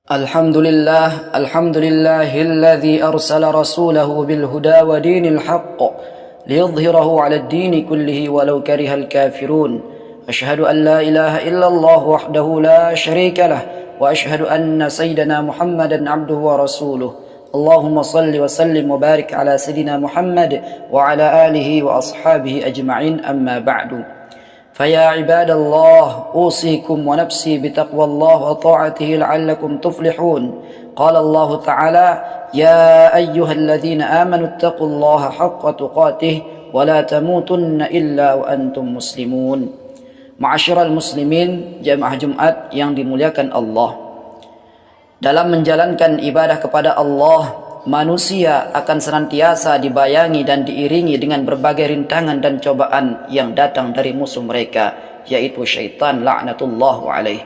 الحمد لله الذي أرسل رسوله بالهدى ودين الحق ليظهره على الدين كله ولو كره الكافرون. أشهد أن لا إله إلا الله وحده لا شريك له، وأشهد أن سيدنا محمدا عبده ورسوله. اللهم صل وسلم وبارك على سيدنا محمد وعلى آله وأصحابه أجمعين، أما بعد. فيا عباد الله، أوصيكم ونفسي بتقوى الله وطاعته لعلكم تفلحون. قال الله تعالى: يا أيها الذين آمنوا اتقوا الله حق تقاته ولا تموتن إلا وأنتم مسلمون. Ma'asyiral muslimin, jamaah Jumat yang dimuliakan Allah. Dalam menjalankan ibadah kepada Allah, manusia akan senantiasa dibayangi dan diiringi dengan berbagai rintangan dan cobaan yang datang dari musuh mereka, yaitu syaitan laknatullah alaih.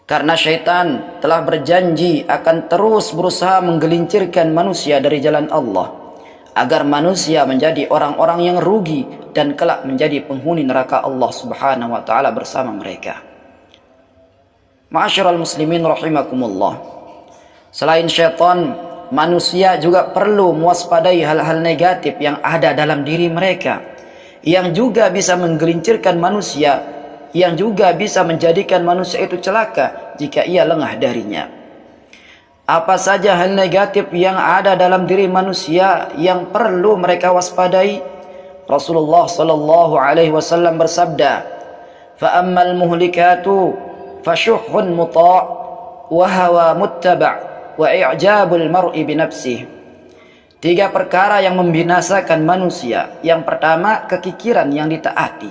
Karena syaitan telah berjanji akan terus berusaha menggelincirkan manusia dari jalan Allah, agar manusia menjadi orang-orang yang rugi dan kelak menjadi penghuni neraka Allah Subhanahu wa taala bersama mereka. Ma'asyiral muslimin rahimakumullah. Selain syaitan, manusia juga perlu mewaspadai hal-hal negatif yang ada dalam diri mereka, yang juga bisa menggelincirkan manusia, yang juga bisa menjadikan manusia itu celaka jika ia lengah darinya. Apa saja hal negatif yang ada dalam diri manusia yang perlu mereka waspadai? Rasulullah sallallahu alaihi wasallam bersabda, "Fa ammal muhlikatu fashuhun muta' wa hawa muttaba' wa i'jabul mar'i bi nafsihi." Tiga perkara yang membinasakan manusia. Yang pertama, kekikiran yang ditaati.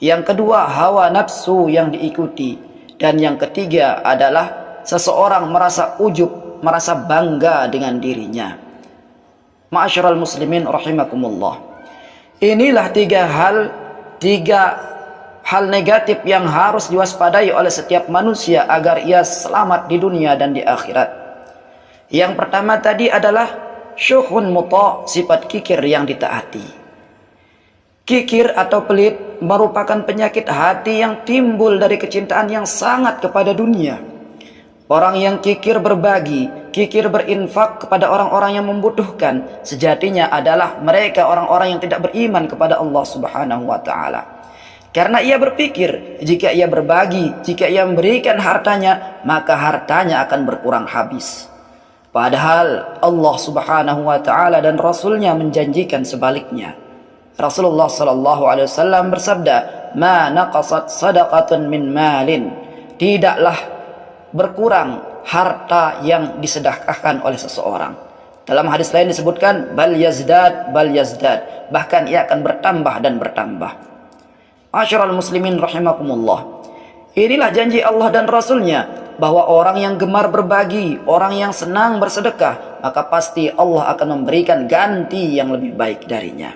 Yang kedua, hawa nafsu yang diikuti. Dan yang ketiga adalah seseorang merasa ujub, merasa bangga dengan dirinya. Ma'asyiral muslimin rahimakumullah. Inilah tiga hal negatif yang harus diwaspadai oleh setiap manusia agar ia selamat di dunia dan di akhirat. Yang pertama tadi adalah syuhun muta', sifat kikir yang ditaati. Kikir atau pelit merupakan penyakit hati yang timbul dari kecintaan yang sangat kepada dunia. Orang yang kikir berbagi, kikir berinfak kepada orang-orang yang membutuhkan, sejatinya adalah mereka orang-orang yang tidak beriman kepada Allah Subhanahu wa taala. Karena ia berpikir, jika ia berbagi, jika ia memberikan hartanya, maka hartanya akan berkurang habis. Padahal Allah Subhanahu wa taala dan Rasulnya menjanjikan sebaliknya. Rasulullah sallallahu alaihi wasallam bersabda, "Ma naqasat sadaqatun min malin." Tidaklah berkurang harta yang disedekahkan oleh seseorang. Dalam hadis lain disebutkan, "Bal yazdad, bal yazdad." Bahkan ia akan bertambah dan bertambah. Ma'asyiral muslimin rahimakumullah. Inilah janji Allah dan Rasulnya, bahwa orang yang gemar berbagi, orang yang senang bersedekah, maka pasti Allah akan memberikan ganti yang lebih baik darinya.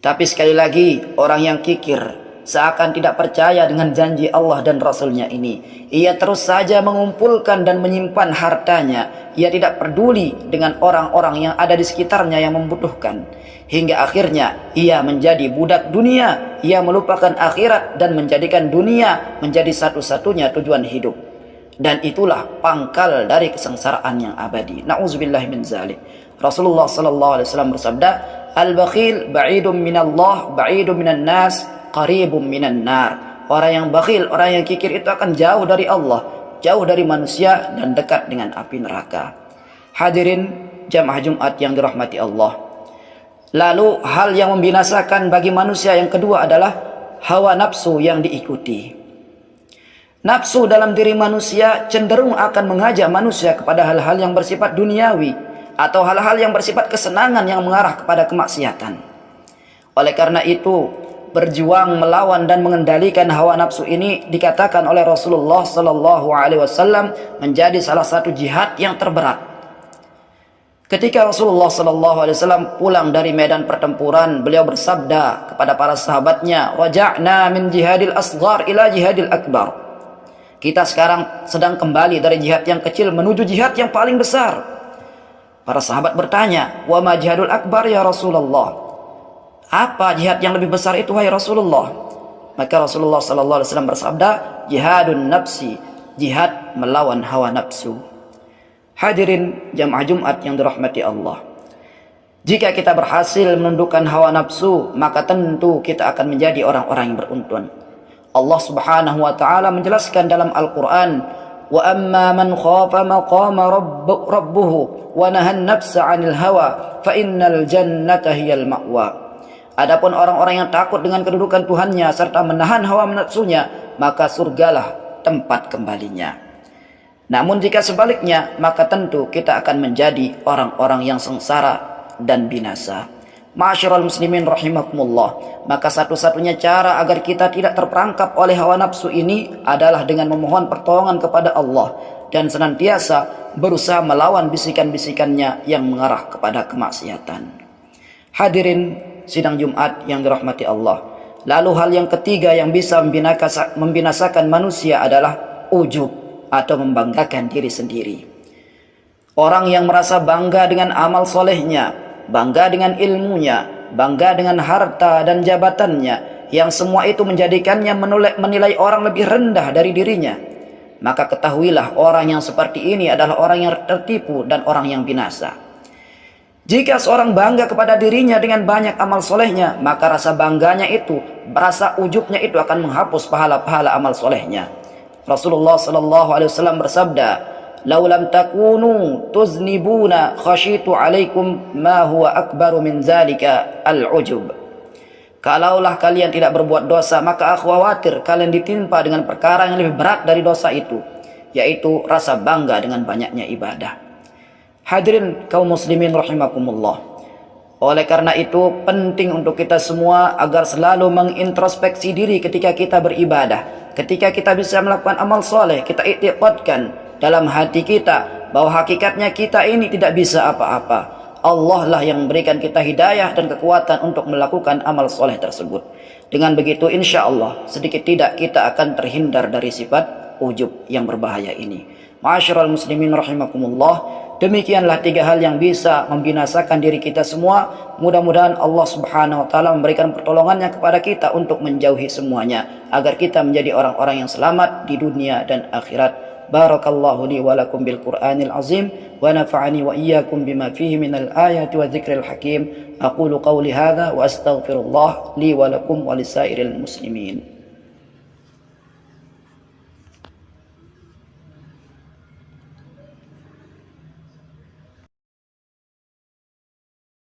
Tapi sekali lagi, orang yang kikir seakan tidak percaya dengan janji Allah dan Rasulnya ini. Ia terus saja mengumpulkan dan menyimpan hartanya. Ia tidak peduli dengan orang-orang yang ada di sekitarnya yang membutuhkan. Hingga akhirnya ia menjadi budak dunia. Ia melupakan akhirat dan menjadikan dunia menjadi satu-satunya tujuan hidup. Dan itulah pangkal dari kesengsaraan yang abadi. Na'udzubillahi min zalik. Rasulullah sallallahu alaihi wasallam bersabda, "Al-bakhil ba'idun minallah, ba'idun minan nas, qaribum minan nar." Orang yang bakhil, orang yang kikir itu akan jauh dari Allah, jauh dari manusia, dan dekat dengan api neraka. Hadirin jamaah Jumat yang dirahmati Allah. Lalu hal yang membinasakan bagi manusia yang kedua adalah hawa nafsu yang diikuti. Nafsu dalam diri manusia cenderung akan mengajak manusia kepada hal-hal yang bersifat duniawi atau hal-hal yang bersifat kesenangan yang mengarah kepada kemaksiatan. Oleh karena itu, berjuang melawan dan mengendalikan hawa nafsu ini dikatakan oleh Rasulullah sallallahu alaihi wasallam menjadi salah satu jihad yang terberat. Ketika Rasulullah sallallahu alaihi wasallam pulang dari medan pertempuran, beliau bersabda kepada para sahabatnya, "Raja'na min jihadil asghar ila jihadil akbar." Kita sekarang sedang kembali dari jihad yang kecil menuju jihad yang paling besar. Para sahabat bertanya, "Wa ma jihadul akbar ya Rasulullah?" Apa jihad yang lebih besar itu wahai Rasulullah? Maka Rasulullah sallallahu alaihi wasallam bersabda, "Jihadun nafsi, jihad melawan hawa nafsu. Hadirin jamaah Jumat yang dirahmati Allah. Jika kita berhasil menundukkan hawa nafsu, maka tentu kita akan menjadi orang-orang yang beruntun. Allah Subhanahu wa taala menjelaskan dalam Al-Qur'an, "Wa amma man khafa maqama rabbuhu wa nahan nafsa 'anil hawa, fa innal jannata hiyal ma'wa." Adapun orang-orang yang takut dengan kedudukan Tuhannya serta menahan hawa nafsunya, maka surgalah tempat kembalinya. Namun jika sebaliknya, maka tentu kita akan menjadi orang-orang yang sengsara dan binasa. Ma'asyiral muslimin rahimakumullah, maka satu-satunya cara agar kita tidak terperangkap oleh hawa nafsu ini adalah dengan memohon pertolongan kepada Allah dan senantiasa berusaha melawan bisikan-bisikannya yang mengarah kepada kemaksiatan. Hadirin sidang Jumat yang dirahmati Allah. Lalu hal yang ketiga yang bisa membinasakan manusia adalah ujub atau membanggakan diri sendiri. Orang yang merasa bangga dengan amal solehnya, bangga dengan ilmunya, bangga dengan harta dan jabatannya, yang semua itu menjadikannya menilai orang lebih rendah dari dirinya, maka ketahuilah orang yang seperti ini adalah orang yang tertipu dan orang yang binasa. Jika seorang bangga kepada dirinya dengan banyak amal solehnya, maka rasa bangganya itu, rasa ujubnya itu akan menghapus pahala-pahala amal solehnya. Rasulullah sallallahu alaihi wasallam bersabda, "Lau lam takunu tuznibuna khashitu alaikum ma huwa akbaru min zalika al-ujub." Kalaulah kalian tidak berbuat dosa, maka aku khawatir kalian ditimpa dengan perkara yang lebih berat dari dosa itu, yaitu rasa bangga dengan banyaknya ibadah. Hadirin kaum muslimin rahimakumullah. Oleh karena itu penting untuk kita semua agar selalu mengintrospeksi diri ketika kita beribadah. Ketika kita bisa melakukan amal soleh, kita i'tiqadkan dalam hati kita bahwa hakikatnya kita ini tidak bisa apa-apa. Allah lah yang memberikan kita hidayah dan kekuatan untuk melakukan amal soleh tersebut. Dengan begitu insya Allah sedikit tidak kita akan terhindar dari sifat ujub yang berbahaya ini. Ma'asyiral muslimin rahimakumullah. Demikianlah tiga hal yang bisa membinasakan diri kita semua. Mudah-mudahan Allah Subhanahu wa taala memberikan pertolongannya kepada kita untuk menjauhi semuanya agar kita menjadi orang-orang yang selamat di dunia dan akhirat. Barakallahu li wa lakum bil Qur'anil azim wa nafa'ani wa iyyakum bima fihi minal ayati wa dzikril hakim. Aqulu qawli hadza wa astaghfirullah li wa lakum wa lisairil muslimin.